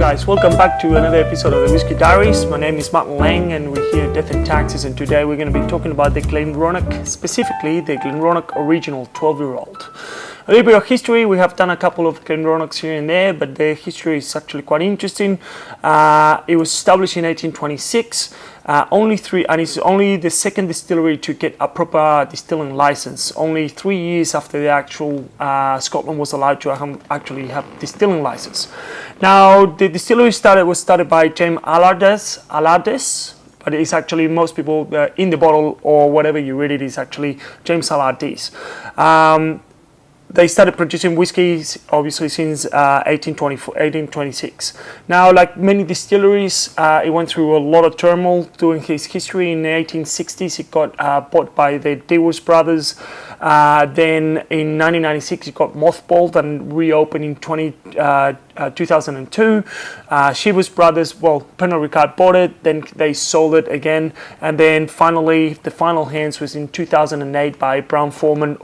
guys, welcome back to another episode of the Whiskey Diaries. My name is Martin Lang and we're here at Death and Taxes, and today we're going to be talking about the GlenDronach, specifically the GlenDronach Original 12-year-old. A little bit of history. We have done a couple of GlenDronachs here and there, but the history is actually quite interesting. It was established in 1826. And it's only the second distillery to get a proper distilling license. Only 3 years after the actual Scotland was allowed to actually have distilling license. Now, the distillery was started by James Allardyce, but it's actually most people in the bottle or whatever you read it is actually James Allardyce. They started producing whiskies obviously since 1826. Now, like many distilleries, it went through a lot of turmoil during its history. In the 1860s, it got bought by the Dewars brothers. Then in 1996, it got mothballed and reopened in 2002. Ximenez brothers, Pernod Ricard bought it, then they sold it again, and then finally, the final hands was in 2008 by Brown-Forman,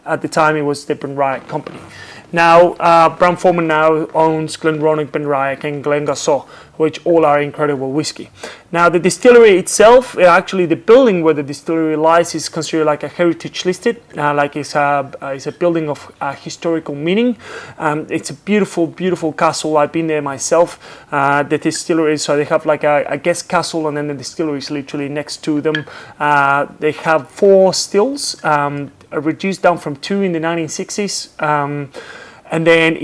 at the time it was the GlenDronach company. Now, Brown-Forman now owns GlenDronach, GlenDronach, and Glenglassaugh, which all are incredible whiskey. Now, the distillery itself, actually the building where the distillery lies is considered like a heritage listed, it's a building of historical meaning. It's a beautiful, beautiful castle. I've been there myself. The distillery, so they have like a guest castle, and then the distillery is literally next to them. They have 4 stills, reduced down from 2 in the 1960s, and then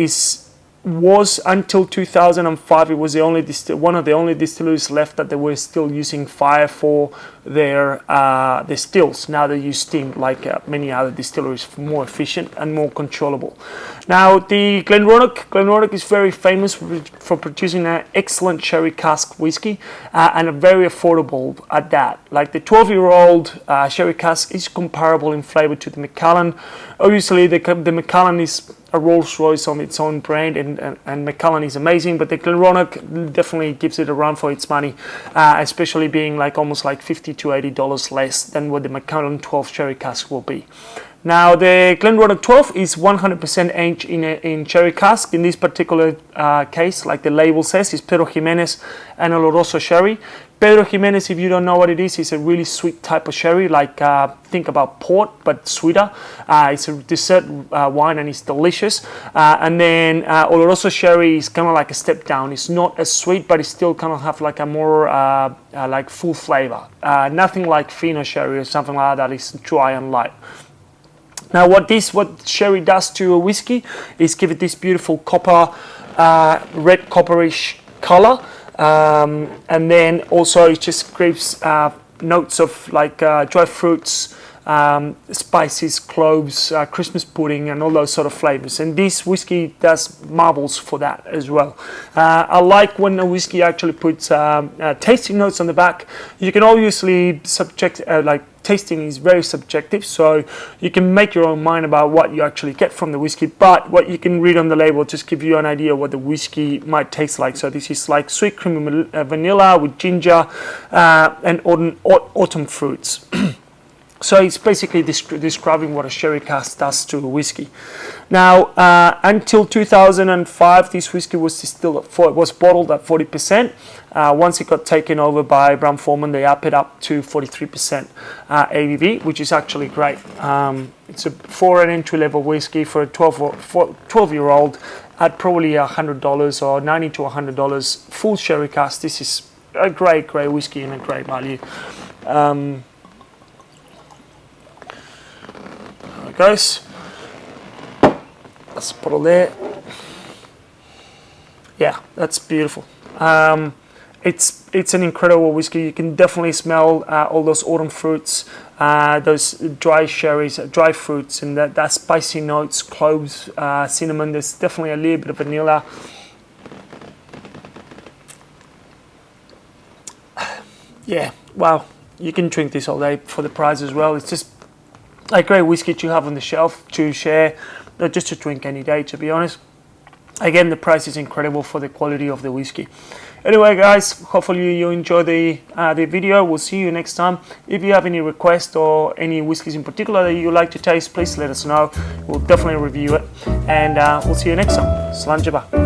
was until 2005 it was the only one of the only distilleries left that they were still using fire for their stills. Now they use steam, like many other distilleries, more efficient and more controllable. Now, the GlenDronach is very famous for producing an excellent sherry cask whiskey, and a very affordable at that. Like the 12-year-old sherry cask is comparable in flavor to the Macallan. Obviously, the Macallan is a Rolls Royce on its own brand, and Macallan is amazing, but the GlenDronach definitely gives it a run for its money, especially being like almost like $50 to $80 less than what the Macallan 12 sherry cask will be. Now, the GlenDronach 12 is 100% aged in sherry cask. In this particular case, like the label says, is Pedro Ximenez and Oloroso sherry. Pedro Ximenez, if you don't know what it is a really sweet type of sherry, like think about port, but sweeter. It's a dessert wine and it's delicious. And then Oloroso sherry is kind of like a step down. It's not as sweet, but it still kind of have like a more like full flavor. Nothing like Fino sherry or something like that. It's dry and light. Now, what sherry does to a whiskey is give it this beautiful red copperish color. And then also it just gives notes of like dry fruits, spices, cloves, Christmas pudding, and all those sort of flavors. And this whiskey does marvels for that as well. I like when a whiskey actually puts tasting notes on the back. You can obviously tasting is very subjective, so you can make your own mind about what you actually get from the whiskey, but what you can read on the label just give you an idea what the whiskey might taste like. So this is like sweet creamy vanilla with ginger and autumn fruits. So it's basically describing what a sherry cask does to a whiskey. Now, until 2005, this whiskey was bottled at 40%. Once it got taken over by Brown-Forman, they up it up to 43% ABV, which is actually great. It's for an entry-level whiskey for a 12-year-old at probably $100 or $90 to $100 full sherry cask. This is a great whiskey and a great value. Goes. Let's put it there. Yeah, that's beautiful. It's an incredible whiskey. You can definitely smell all those autumn fruits, those dry sherries, dry fruits, and that spicy notes, cloves, cinnamon. There's definitely a little bit of vanilla. Yeah, wow. You can drink this all day for the price as well. It's just a great whiskey to have on the shelf to share, not just to drink any day, to be honest. Again, the price is incredible for the quality of the whiskey. Anyway, guys, hopefully you enjoy the video. We'll see you next time. If you have any requests or any whiskies in particular that you like to taste, please let us know. We'll definitely review it. And we'll see you next time. Slàinte mhath.